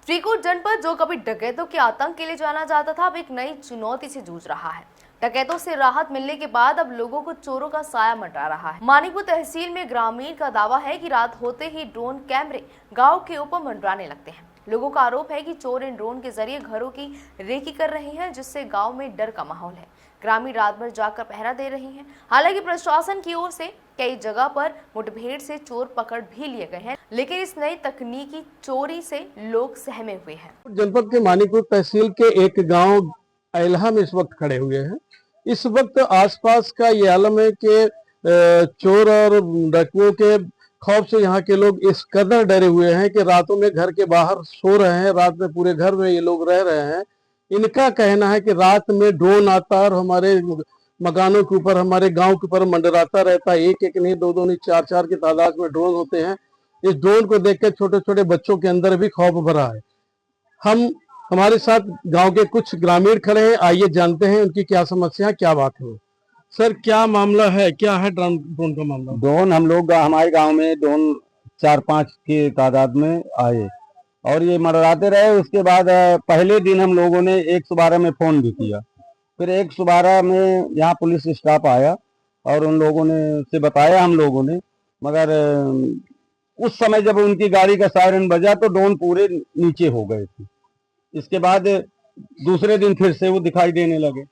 श्रीकोट जनपद जो कभी डकैतों के आतंक के लिए जाना जाता था, अब एक नई चुनौती से जूझ रहा है। डकैतों से राहत मिलने के बाद अब लोगों को चोरों का साया मंडरा रहा है। मानिकपुर तहसील में ग्रामीण का दावा है कि रात होते ही ड्रोन कैमरे गांव के ऊपर मंडराने लगते हैं। लोगों का आरोप है कि चोर इन ड्रोन के जरिए घरों की रेकी कर रहे हैं, जिससे गाँव में डर का माहौल है। ग्रामीण रात भर जाकर पहरा दे रही हैं। हालांकि प्रशासन की ओर से कई जगह पर मुठभेड़ से चोर पकड़ भी लिए गए हैं, लेकिन इस नई तकनीकी चोरी से लोग सहमे हुए हैं। जनपद के मानिकपुर तहसील के एक गांव ऐलहा में इस वक्त खड़े हुए हैं। इस वक्त आसपास का ये आलम है कि चोर और डाकुओं के खौफ से यहाँ के लोग इस कदर डरे हुए हैं कि रातों में घर के बाहर सो रहे हैं। रात में पूरे घर में ये लोग रह रहे हैं। इनका कहना है कि रात में ड्रोन आता और हमारे मकानों के ऊपर, हमारे गांव के ऊपर मंडराता रहता है। एक एक नहीं, दो दो नहीं, चार चार की तादाद में ड्रोन होते हैं। इस ड्रोन को देखकर छोटे छोटे बच्चों के अंदर भी खौफ भरा है। हमारे साथ गांव के कुछ ग्रामीण खड़े हैं। आइए जानते हैं उनकी क्या समस्या, क्या बात है। सर, क्या मामला है, क्या है ड्रोन का मामला? ड्रोन हम लोग हमारे गांव में ड्रोन 4-5 की तादाद में आए और ये मंडराते रहे। उसके बाद पहले दिन हम लोगों ने 112 में फोन भी किया। फिर 112 में यहाँ पुलिस स्टाफ आया और उन लोगों ने से बताया हम लोगों ने, मगर उस समय जब उनकी गाड़ी का सायरन बजा तो ड्रोन पूरे नीचे हो गए थे। इसके बाद दूसरे दिन फिर से वो दिखाई देने लगे।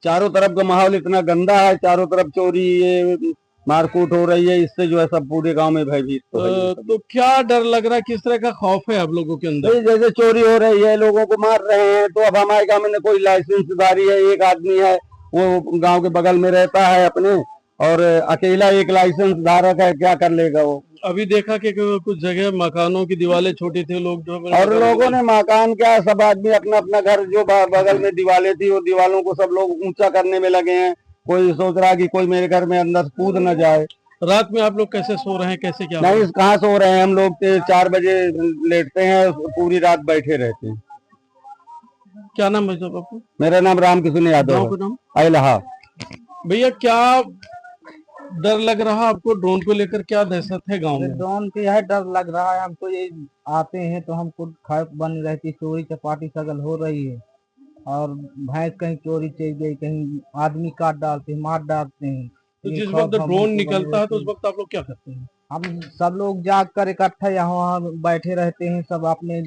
चारों तरफ का माहौल इतना गंदा है, चारों तरफ चोरी, ये मारकूट हो रही है। इससे जो है सब पूरे गांव में भयभीत तो क्या डर लग रहा है, किस तरह का खौफ है आप लोगों के अंदर? जैसे चोरी हो रही है, लोगों को मार रहे हैं। तो अब हमारे गांव में कोई लाइसेंसदारी है, एक आदमी है वो गांव के बगल में रहता है अपने, और अकेला एक लाइसेंस धारक है, क्या कर लेगा वो। अभी देखा कि कुछ जगह मकानों की दीवारें छोटी थी, लोग जो और लोगों ने मकान क्या, सब आदमी अपना अपना घर जो बगल में दीवारें थी वो दीवारों को सब लोग ऊंचा करने में लगे हैं। कोई सोच रहा कि कोई मेरे घर में अंदर कूद न जाए। रात में आप लोग कैसे सो रहे हैं, कैसे क्या? नहीं, कहाँ सो रहे हैं हम लोग, 4 बजे लेटते हैं, पूरी रात बैठे रहते हैं। क्या नाम है आपको? मेरा नाम रामकिशन यादव है, ऐलहा। भैया, क्या डर लग रहा आपको? ड्रोन को लेकर क्या दहशत है गांव में? ड्रोन के यह डर लग रहा है हमको। ये आते हैं तो हमको खैर बन रहती, चोरी चपाटी सगल हो रही है। और भैंस कहीं चोरी चल गई, कहीं आदमी काट डालते हैं, मार डालते हैं। तो जिस वक्त ड्रोन निकलता है तो उस वक्त आप लोग क्या करते हैं? हम सब लोग जाग कर इकट्ठा यहाँ बैठे रहते हैं, सब अपने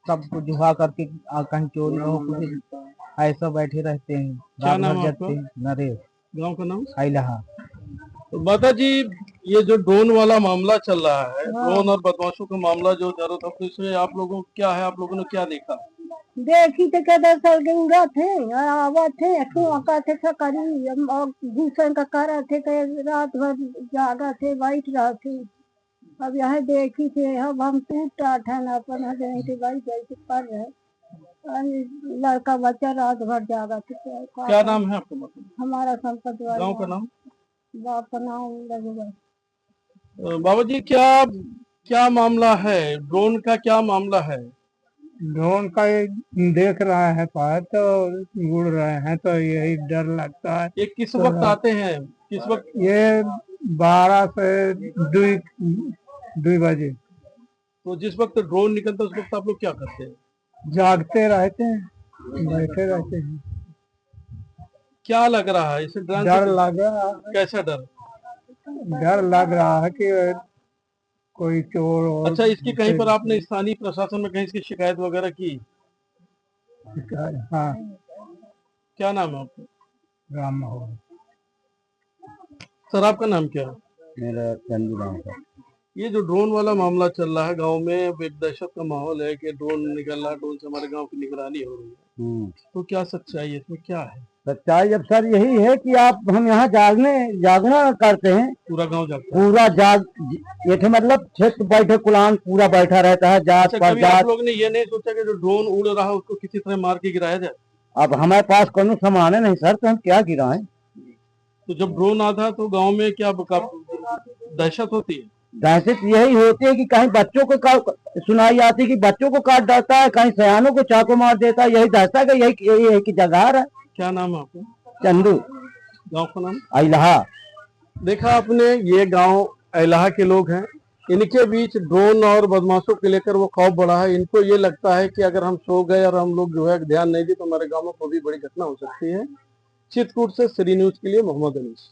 सबको जुहा करके कहीं चोरी हो कुछ ऐसा बैठे रहते हैं। क्या नाम है आपका? नरेश। गांव का नाम? ऐलहा। तो माता जी, ये जो ड्रोन वाला मामला चल रहा है, ड्रोन और बदमाशों का मामला जो चारों तरफ, तो इसमें आप लोगों को क्या है, आप लोगों ने क्या देखा? देखी तो कदर सर के उड़ा थे, आवा थे, का थे करी और भूषण का करा थे, रात भर जागा थे, बैठ रहा थे। अब यह देखी थे, अब हम टूट टाट है ना अपन थे, भाई जैसे कर रहे। लड़का बच्चा रात भर जागा थे। क्या नाम है आपका? हमारा संपत गाँव का नाम? बाप का नाम रघुवर। बाबा जी, क्या मामला है? ड्रोन का क्या मामला है? ड्रोन का देख रहा है पार तो उड़ रहे हैं, तो यही डर लगता है। ये किस वक्त आते हैं, किस वक्त? ये 12 से 2 बजे। तो जिस वक्त ड्रोन निकलता है उस वक्त आप लोग क्या करते हैं? जागते रहते हैं, बैठे रहते हैं। क्या लग रहा है इसे? डर लग रहा है। कैसा डर? डर लग रहा है कि कोई चोर। अच्छा, इसकी कहीं पर आपने स्थानीय प्रशासन में कहीं इसकी शिकायत वगैरह की? हाँ। क्या नाम है आपका? राम मोहन। सर, आपका नाम क्या है? मेरा चंदू नाम है। ये जो ड्रोन वाला मामला चल रहा है गांव में, एक दहशत का माहौल है कि ड्रोन निकल रहा है, ड्रोन से हमारे गांव की निगरानी हो रही है, तो क्या सच्चाई है इसमें, क्या है सच्चाई? अब सर यही है कि हम यहाँ जागना करते हैं। पूरा गांव जागता है? पूरा ये थे, मतलब क्षेत्र बैठे कुलान पूरा बैठा रहता है, जात पर जात। आप लोग ने ये नहीं सोचा कि जो ड्रोन उड़ रहा है उसको किसी तरह मार के गिराया जाए? अब हमारे पास कोनो सामान है नहीं सर, तो हम क्या गिराएं? तो जब ड्रोन आता है तो गांव में क्या दहशत होती है? दहशत यही होती है कि कहीं बच्चों को सुनाई आती कि बच्चों को काट डालता है, कहीं सयानों को चाकू मार देता है। यही दहशत है, यही है कि जगह है। क्या नाम है आपका? चंदू। गांव का नाम? ऐलहा। देखा आपने, ये गांव ऐलहा के लोग हैं। इनके बीच ड्रोन और बदमाशों को लेकर वो खौफ बढ़ा है। इनको ये लगता है कि अगर हम सो गए और हम लोग जो है ध्यान नहीं दिए तो हमारे गांव में कोई भी बड़ी घटना हो सकती है। चित्रकूट से श्री न्यूज के लिए मोहम्मद अनीस।